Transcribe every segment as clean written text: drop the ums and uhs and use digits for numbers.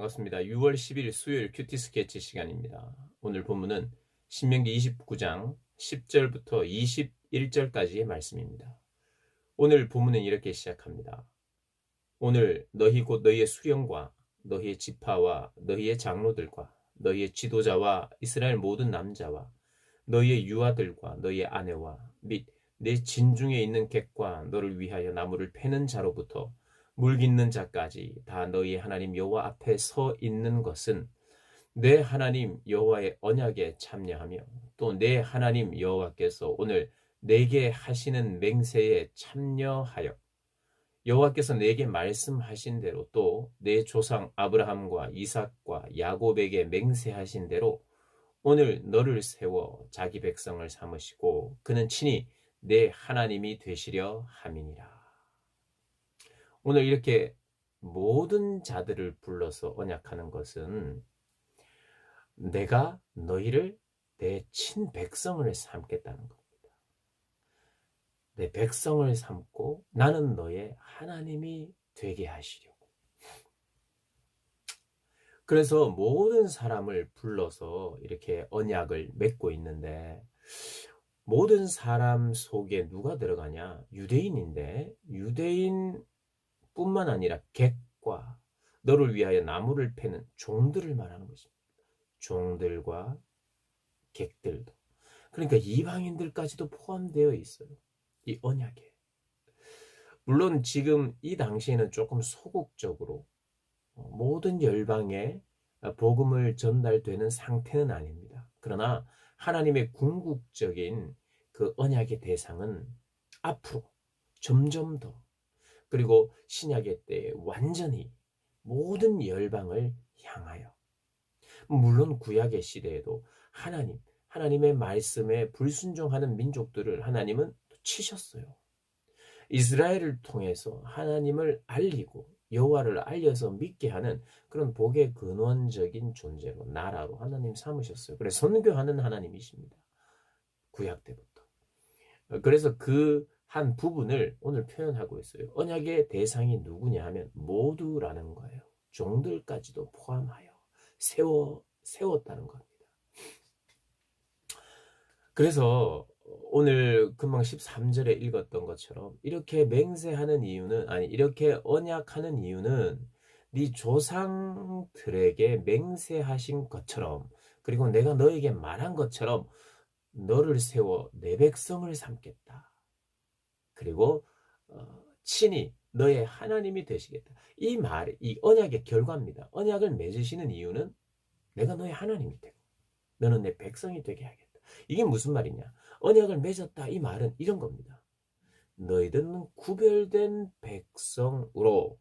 반갑습니다. 6월 10일 수요일 큐티 스케치 시간입니다. 오늘 본문은 신명기 29장 10절부터 21절까지의 말씀입니다. 오늘 본문은 이렇게 시작합니다. 오늘 너희 곧 너희의 수령과 너희의 지파와 너희의 장로들과 너희의 지도자와 이스라엘 모든 남자와 너희의 유아들과 너희의 아내와 및 내 진중에 있는 객과 너를 위하여 나무를 패는 자로부터 물 깃는 자까지 다 너희 하나님 여호와 앞에 서 있는 것은 내 하나님 여호와의 언약에 참여하며 또 내 하나님 여호와께서 오늘 내게 하시는 맹세에 참여하여 여호와께서 내게 말씀하신 대로 또 내 조상 아브라함과 이삭과 야곱에게 맹세하신 대로 오늘 너를 세워 자기 백성을 삼으시고 그는 친히 내 하나님이 되시려 함이니라. 오늘 이렇게 모든 자들을 불러서 언약하는 것은 내가 너희를 내 친백성을 삼겠다는 겁니다. 내 백성을 삼고 나는 너의 하나님이 되게 하시려고. 그래서 모든 사람을 불러서 이렇게 언약을 맺고 있는데 모든 사람 속에 누가 들어가냐? 유대인인데 유대인뿐만 아니라 객과 너를 위하여 나무를 패는 종들을 말하는 것입니다. 종들과 객들도. 그러니까 이방인들까지도 포함되어 있어요. 이 언약에. 물론 지금 이 당시에는 조금 소극적으로 모든 열방에 복음을 전달되는 상태는 아닙니다. 그러나 하나님의 궁극적인 그 언약의 대상은 앞으로 점점 더 그리고 신약의 때에 완전히 모든 열방을 향하여 물론 구약의 시대에도 하나님의 말씀에 불순종하는 민족들을 하나님은 치셨어요. 이스라엘을 통해서 하나님을 알리고 여호와를 알려서 믿게 하는 그런 복의 근원적인 존재로 나라로 하나님 삼으셨어요. 그래서 선교하는 하나님이십니다. 구약 때부터. 그래서 그 한 부분을 오늘 표현하고 있어요. 언약의 대상이 누구냐 하면 모두라는 거예요. 종들까지도 포함하여 세웠다는 겁니다. 그래서 오늘 금방 13절에 읽었던 것처럼 이렇게 맹세하는 이유는 이렇게 언약하는 이유는 네 조상들에게 맹세하신 것처럼 그리고 내가 너에게 말한 것처럼 너를 세워 내 백성을 삼겠다. 그리고 친히 너의 하나님이 되시겠다. 이 말이 이 언약의 결과입니다. 언약을 맺으시는 이유는 내가 너의 하나님이 되고 너는 내 백성이 되게 하겠다. 이게 무슨 말이냐? 언약을 맺었다 이 말은 이런 겁니다. 너희들은 구별된 백성으로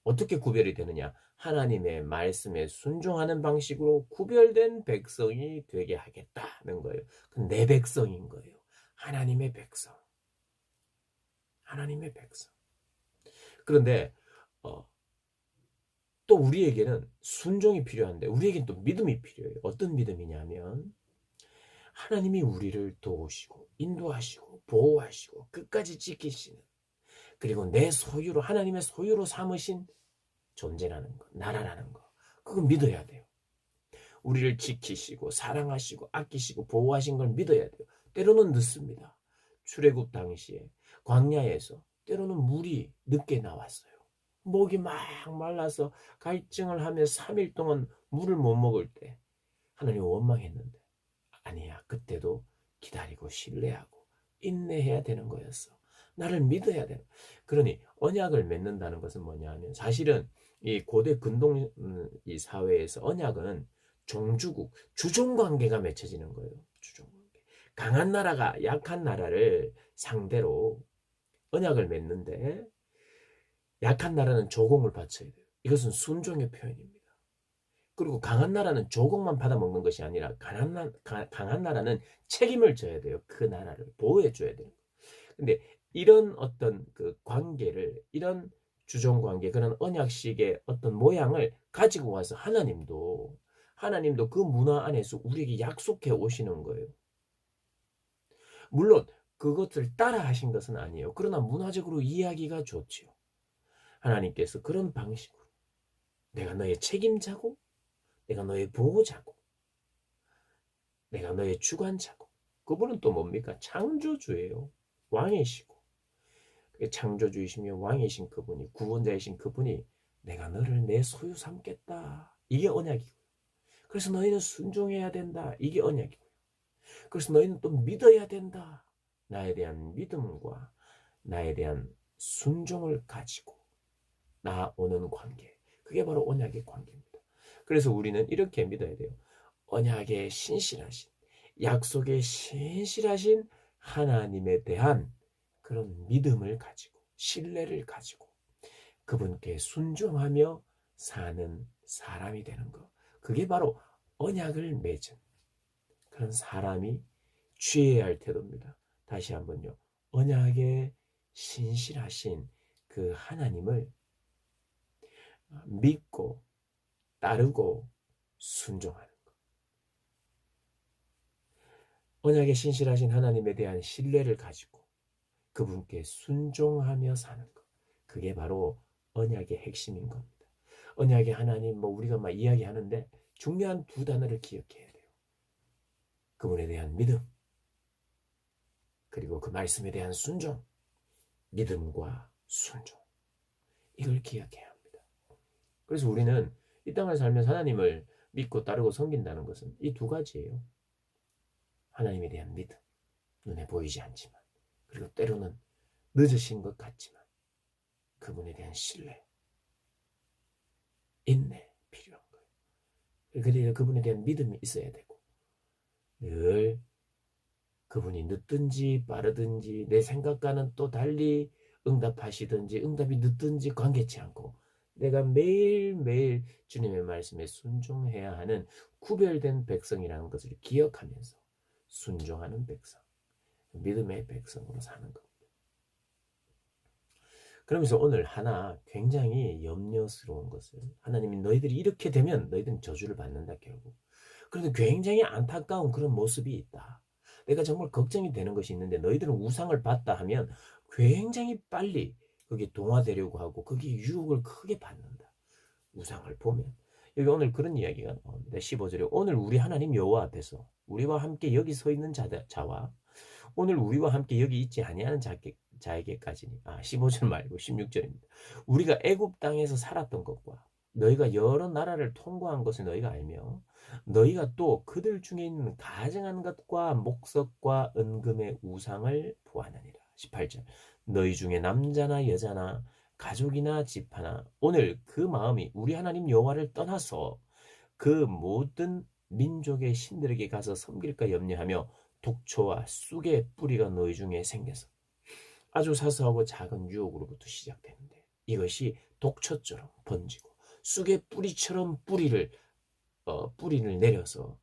어떻게 구별이 되느냐? 하나님의 말씀에 순종하는 방식으로 구별된 백성이 되게 하겠다는 거예요. 내 백성인 거예요. 하나님의 백성. 하나님의 백성. 그런데 또 우리에게는 순종이 필요한데 우리에게는 또 믿음이 필요해요. 어떤 믿음이냐면 하나님이 우리를 도우시고 인도하시고 보호하시고 끝까지 지키시는 그리고 내 소유로 하나님의 소유로 삼으신 존재라는 거, 나라라는 거. 그거 믿어야 돼요. 우리를 지키시고 사랑하시고 아끼시고 보호하신 걸 믿어야 돼요. 때로는 늦습니다. 출애굽 당시에 광야에서 때로는 물이 늦게 나왔어요. 목이 막 말라서 갈증을 하며 3일 동안 물을 못 먹을 때 하나님 원망했는데 아니야. 그때도 기다리고 신뢰하고 인내해야 되는 거였어. 나를 믿어야 되는. 그러니 언약을 맺는다는 것은 뭐냐 하면 사실은 이 고대 근동 이 사회에서 언약은 종주국, 주종관계가 맺혀지는 거예요. 주종관계. 강한 나라가 약한 나라를 상대로 언약을 맺는데 약한 나라는 조공을 바쳐야 돼요. 이것은 순종의 표현입니다. 그리고 강한 나라는 조공만 받아먹는 것이 아니라 강한 나라는 책임을 져야 돼요. 그 나라를 보호해 줘야 돼요. 근데 이런 어떤 그 관계를 이런 주종 관계 그런 언약식의 어떤 모양을 가지고 와서 하나님도 그 문화 안에서 우리에게 약속해 오시는 거예요. 물론 그것을 따라 하신 것은 아니에요. 그러나 문화적으로 이해하기가 좋지요. 하나님께서 그런 방식으로 내가 너의 책임자고, 내가 너의 보호자고, 내가 너의 주관자고. 그분은 또 뭡니까? 창조주예요. 왕이시고. 창조주이시며 왕이신 그분이, 구원자이신 그분이 내가 너를 내 소유 삼겠다. 이게 언약이고. 그래서 너희는 순종해야 된다. 이게 언약이고. 그래서 너희는 또 믿어야 된다. 나에 대한 믿음과 나에 대한 순종을 가지고 나오는 관계. 그게 바로 언약의 관계입니다. 그래서 우리는 이렇게 믿어야 돼요. 언약에 신실하신, 약속에 신실하신 하나님에 대한 그런 믿음을 가지고, 신뢰를 가지고 그분께 순종하며 사는 사람이 되는 것. 그게 바로 언약을 맺은 그런 사람이 취해야 할 태도입니다. 다시 한번요. 언약에 신실하신 그 하나님을 믿고 따르고 순종하는 것. 언약에 신실하신 하나님에 대한 신뢰를 가지고 그분께 순종하며 사는 것. 그게 바로 언약의 핵심인 겁니다. 언약의 하나님, 우리가 막 이야기하는데 중요한 두 단어를 기억해야 돼요. 그분에 대한 믿음, 그리고 그 말씀에 대한 순종. 믿음과 순종. 이걸 기억해야 합니다. 그래서 우리는 이 땅을 살면서 하나님을 믿고 따르고 섬긴다는 것은 이 두 가지예요. 하나님에 대한 믿음, 눈에 보이지 않지만, 그리고 때로는 늦으신 것 같지만 그분에 대한 신뢰, 인내 필요한 거예요. 그래서 그분에 대한 믿음이 있어야 되고, 늘 그분이 늦든지 빠르든지 내 생각과는 또 달리 응답하시든지 응답이 늦든지 관계치 않고 내가 매일매일 주님의 말씀에 순종해야 하는 구별된 백성이라는 것을 기억하면서 순종하는 백성, 믿음의 백성으로 사는 겁니다. 그러면서 오늘 하나 굉장히 염려스러운 것은, 하나님이 너희들이 이렇게 되면 너희들은 저주를 받는다 결국. 그런데 굉장히 안타까운 그런 모습이 있다. 내가 정말 걱정이 되는 것이 있는데 너희들은 우상을 봤다 하면 굉장히 빨리 거기에 동화되려고 하고 거기에 유혹을 크게 받는다. 우상을 보면. 여기 오늘 그런 이야기가 나오는데 15절에 오늘 우리 하나님 여호와 앞에서 우리와 함께 여기 서 있는 자와 오늘 우리와 함께 여기 있지 아니하는 자에게까지니 15절 말고 16절입니다. 우리가 애굽 땅에서 살았던 것과 너희가 여러 나라를 통과한 것을 너희가 알며 너희가 또 그들 중에 있는 가증한 것과 목석과 은금의 우상을 보았느니라. 18절 너희 중에 남자나 여자나 가족이나 집하나 오늘 그 마음이 우리 하나님 여호와를 떠나서 그 모든 민족의 신들에게 가서 섬길까 염려하며 독초와 쑥의 뿌리가 너희 중에 생겨서 아주 사소하고 작은 유혹으로부터 시작되는데 이것이 독초처럼 번지고 쑥의 뿌리처럼 뿌리를 내려서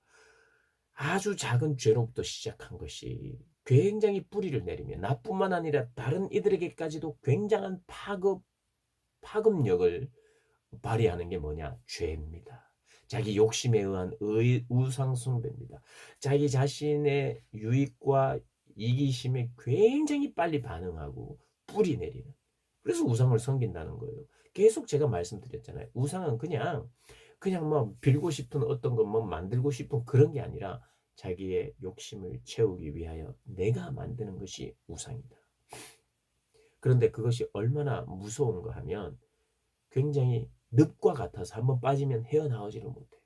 아주 작은 죄로부터 시작한 것이 굉장히 뿌리를 내리며 나뿐만 아니라 다른 이들에게까지도 굉장한 파급력을 발휘하는 게 뭐냐? 죄입니다. 자기 욕심에 의한 우상숭배입니다. 자기 자신의 유익과 이기심에 굉장히 빨리 반응하고 뿌리 내리는. 그래서 우상을 섬긴다는 거예요. 계속 제가 말씀드렸잖아요. 우상은 그냥 빌고 싶은 어떤 것 만들고 싶은 그런 게 아니라 자기의 욕심을 채우기 위하여 내가 만드는 것이 우상이다. 그런데 그것이 얼마나 무서운가 하면 굉장히 늪과 같아서 한번 빠지면 헤어나오지를 못해요.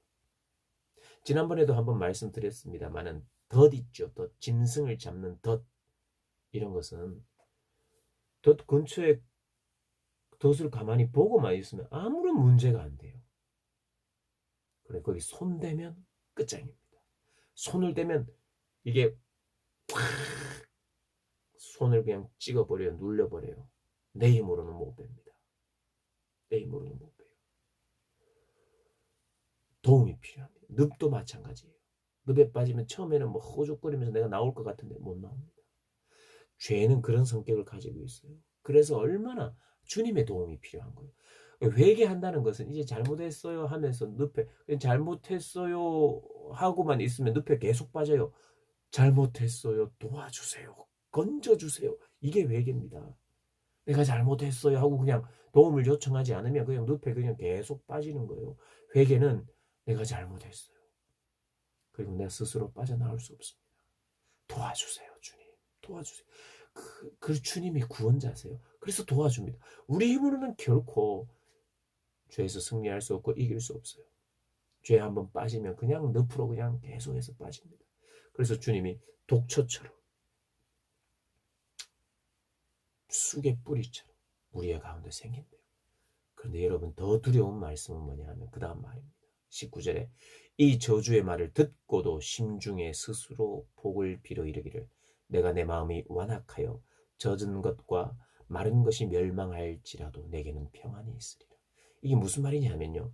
지난번에도 한번 말씀드렸습니다만은 덫 있죠. 덫, 짐승을 잡는 덫. 이런 것은 덫 근처에 덫을 가만히 보고만 있으면 아무런 문제가 안 돼요. 그래 거기 손 대면 끝장입니다. 손을 대면 이게 확 손을 그냥 찍어버려요. 눌려버려요. 내 힘으로는 못 뺍니다. 내 힘으로는 못 빼요. 도움이 필요합니다. 늪도 마찬가지예요. 늪에 빠지면 처음에는 호족거리면서 내가 나올 것 같은데 못 나옵니다. 죄는 그런 성격을 가지고 있어요. 그래서 얼마나 주님의 도움이 필요한 거예요. 회개한다는 것은 이제 잘못했어요 하면서 늪에 잘못했어요 하고만 있으면 늪에 계속 빠져요. 잘못했어요. 도와주세요. 건져주세요. 이게 회개입니다. 내가 잘못했어요 하고 그냥 도움을 요청하지 않으면 그냥 늪에 그냥 계속 빠지는 거예요. 회개는 내가 잘못했어요. 그리고 내가 스스로 빠져나올 수 없습니다. 도와주세요, 주님. 도와주세요. 그 주님이 구원자세요. 그래서 도와줍니다. 우리 힘으로는 결코 죄에서 승리할 수 없고 이길 수 없어요. 죄에 한번 빠지면 그냥 늪으로 그냥 계속해서 빠집니다. 그래서 주님이 독초처럼 쑥의 뿌리처럼 우리의 가운데 생긴대요. 그런데 여러분 더 두려운 말씀은 뭐냐 하면 그 다음 말입니다. 19절에 이 저주의 말을 듣고도 심중에 스스로 복을 빌어 이르기를 내가 내 마음이 완악하여 젖은 것과 마른 것이 멸망할지라도 내게는 평안이 있으리라. 이게 무슨 말이냐 하면요.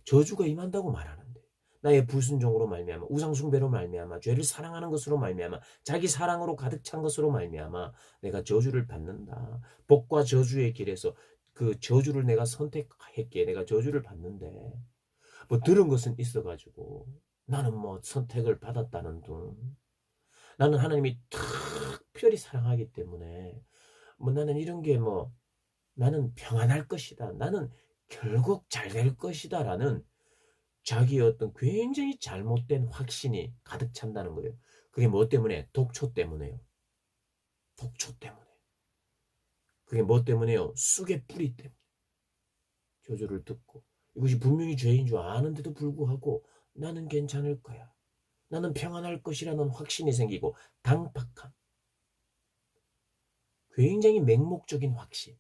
저주가 임한다고 말하는데 나의 불순종으로 말미암아 우상숭배로 말미암아 죄를 사랑하는 것으로 말미암아 자기 사랑으로 가득 찬 것으로 말미암아 내가 저주를 받는다. 복과 저주의 길에서 그 저주를 내가 선택했기에 내가 저주를 받는데 뭐 들은 것은 있어가지고 나는 뭐 선택을 받았다는 둥 나는 하나님이 특별히 사랑하기 때문에 뭐 나는 이런 게 뭐 나는 평안할 것이다. 나는 결국 잘 될 것이다 라는 자기의 어떤 굉장히 잘못된 확신이 가득 찬다는 거예요. 그게 뭐 때문에? 독초 때문에요. 독초 때문에. 그게 뭐 때문에요? 쑥의 뿌리 때문에. 저주를 듣고 이것이 분명히 죄인 줄 아는데도 불구하고 나는 괜찮을 거야. 나는 평안할 것이라는 확신이 생기고 당박함. 굉장히 맹목적인 확신.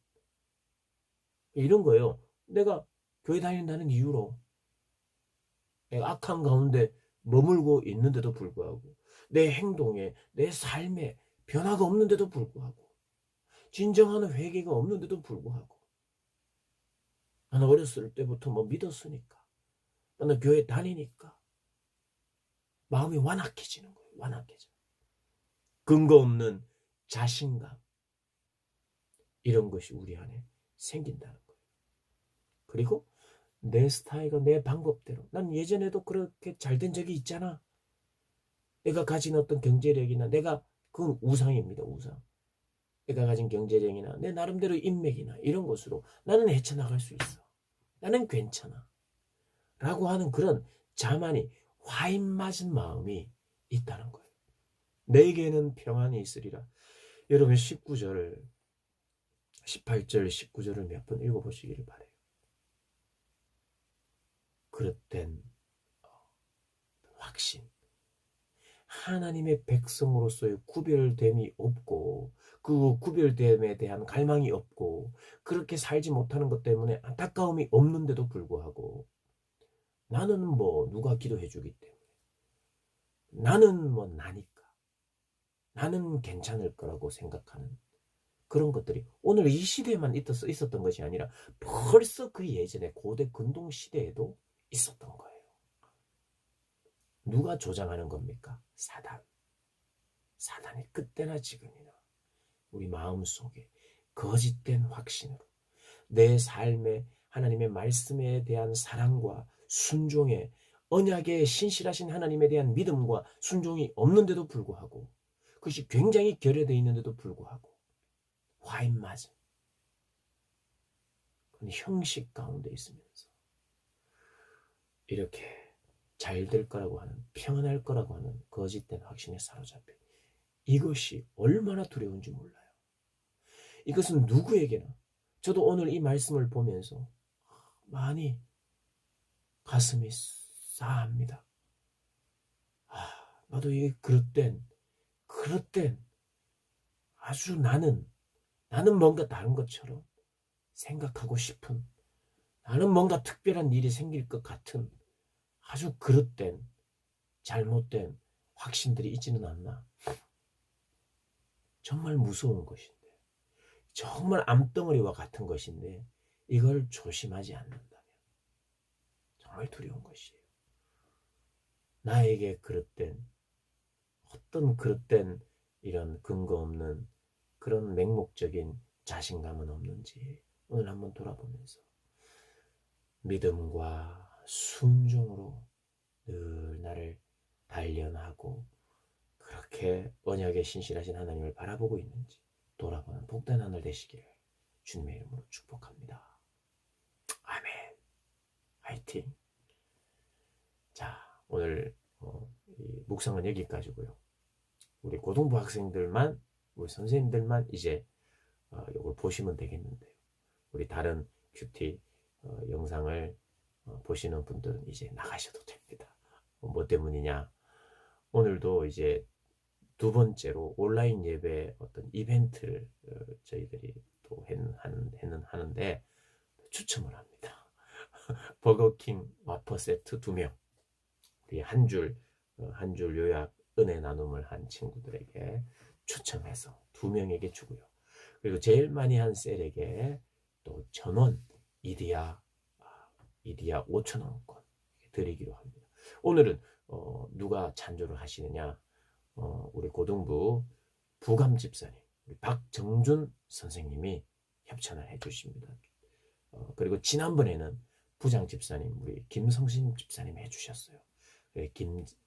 이런 거예요. 내가 교회 다닌다는 이유로 내가 악한 가운데 머물고 있는데도 불구하고 내 행동에 내 삶에 변화가 없는데도 불구하고 진정한 회개가 없는데도 불구하고 나는 어렸을 때부터 뭐 믿었으니까 나는 교회 다니니까 마음이 완악해지는 거예요. 완악해져. 근거 없는 자신감 이런 것이 우리 안에 생긴다는 거예요. 그리고 내 스타일과 내 방법대로 난 예전에도 그렇게 잘된 적이 있잖아. 내가 가진 어떤 경제력이나 내가 그건 우상입니다. 우상. 내가 가진 경제력이나 내 나름대로 인맥이나 이런 것으로 나는 헤쳐나갈 수 있어. 나는 괜찮아. 라고 하는 그런 자만이 화인 맞은 마음이 있다는 거예요. 내게는 평안이 있으리라. 여러분 18절 19절을 몇 번 읽어보시기를 바라요. 그릇된 확신. 하나님의 백성으로서의 구별됨이 없고 그 구별됨에 대한 갈망이 없고 그렇게 살지 못하는 것 때문에 안타까움이 없는데도 불구하고 나는 뭐 누가 기도해 주기 때문에 나는 뭐 나니까 나는 괜찮을 거라고 생각하는 그런 것들이 오늘 이 시대에만 있었던 것이 아니라 벌써 그 예전에 고대 근동 시대에도 있었던 거예요. 누가 조장하는 겁니까? 사단. 사단이 그때나 지금이나 우리 마음속에 거짓된 확신으로 내 삶에 하나님의 말씀에 대한 사랑과 순종에 언약에 신실하신 하나님에 대한 믿음과 순종이 없는데도 불구하고 그것이 굉장히 결여되어 있는데도 불구하고 화인 맞은 그런 형식 가운데 있으면서 이렇게 잘 될 거라고 하는 평안할 거라고 하는 거짓된 확신에 사로잡혀 이것이 얼마나 두려운지 몰라요. 이것은 누구에게나 저도 오늘 이 말씀을 보면서 많이 가슴이 싸합니다. 나도 이 그릇된 아주 나는 뭔가 다른 것처럼 생각하고 싶은 나는 뭔가 특별한 일이 생길 것 같은 아주 그릇된 잘못된 확신들이 있지는 않나. 정말 무서운 것인데 정말 암덩어리와 같은 것인데 이걸 조심하지 않는다면 정말 두려운 것이에요. 나에게 어떤 그릇된 이런 근거 없는 그런 맹목적인 자신감은 없는지 오늘 한번 돌아보면서 믿음과 순종으로 늘 나를 단련하고 그렇게 언약에 신실하신 하나님을 바라보고 있는지 돌아보는 복된 하늘 되시기를 주님의 이름으로 축복합니다. 화이팅. 자, 오늘 이 묵상은 여기까지고요. 우리 고등부 학생들만, 우리 선생님들만 이제 이걸 보시면 되겠는데요. 우리 다른 큐티 영상을 보시는 분들은 이제 나가셔도 됩니다. 뭐 때문이냐? 오늘도 이제 두 번째로 온라인 예배 어떤 이벤트를 저희들이 또 하는데 추첨을 합니다. 버거킹 와퍼 세트 2명, 우리 한 줄 요약 은혜 나눔을 한 친구들에게 추첨해서 2명에게 주고요. 그리고 제일 많이 한 셀에게 또 전원 이디야 5,000원권 드리기로 합니다. 오늘은 누가 찬조를 하시느냐? 우리 고등부 부감 집사님, 우리 박정준 선생님이 협찬을 해주십니다. 그리고 지난번에는 부장 집사님, 우리 김성신 집사님이 해주셨어요.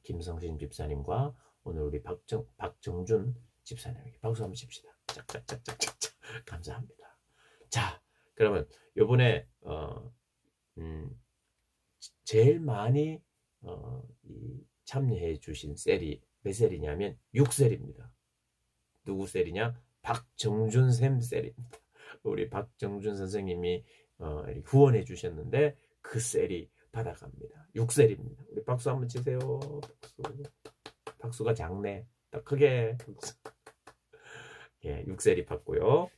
김성신 집사님과 오늘 우리 박정준 집사님에게 박수 한번 칩시다. 짝짝짝짝짝짝. 감사합니다. 자, 그러면 요번에 제일 많이 참여해 주신 셀이 몇 셀이냐면 6셀입니다. 누구 셀이냐? 박정준 쌤 셀입니다. 우리 박정준 선생님이 후원해 주셨는데 그 셀이 받아갑니다. 6셀입니다. 우리 박수 한번 치세요. 박수가 작네. 더 크게 박수. 예, 6셀이 받고요.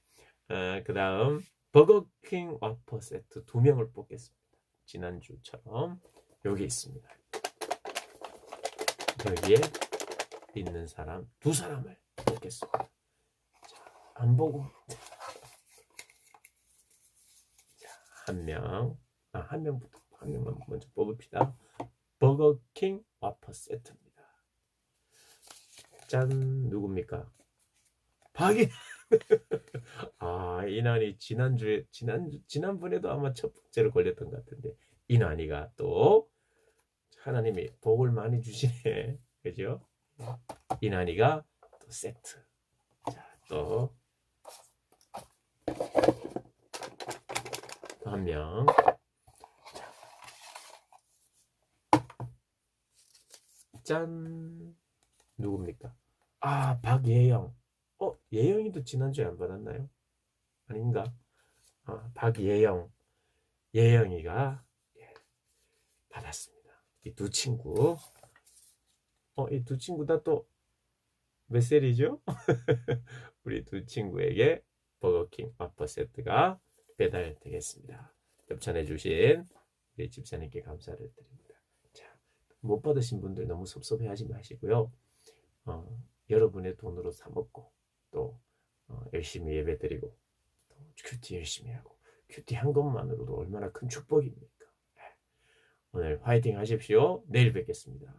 그 다음 버거킹 와퍼 세트 2명을 뽑겠습니다. 지난주처럼 여기 있습니다. 여기에 있는 사람 2사람을 뽑겠습니다. 자, 안 보고 한 명부터 한 명만 먼저 뽑읍시다. 버거킹 와퍼 세트입니다. 짠, 누굽니까? 박이. 이난이 지난번에도 아마 첫 번째로 걸렸던 것 같은데 이난이가 또 하나님이 복을 많이 주시네. 그죠? 이난이가 또 세트. 자, 또 한 명. 짠. 누굽니까? 박예영. 예영이도 지난주에 안 받았나요? 아닌가? 박예영. 예영이가 받았습니다. 이 두 친구. 이 두 친구 다 또 몇 셀이죠? 우리 두 친구에게 버거킹 와퍼 세트가 배달되겠습니다. 협찬해 주신 우리 집사님께 감사를 드립니다. 자, 못 받으신 분들 너무 섭섭해하지 마시고요. 여러분의 돈으로 사 먹고 또 열심히 예배드리고 또 큐티 열심히 하고 큐티 한 것만으로도 얼마나 큰 축복입니까? 오늘 화이팅 하십시오. 내일 뵙겠습니다.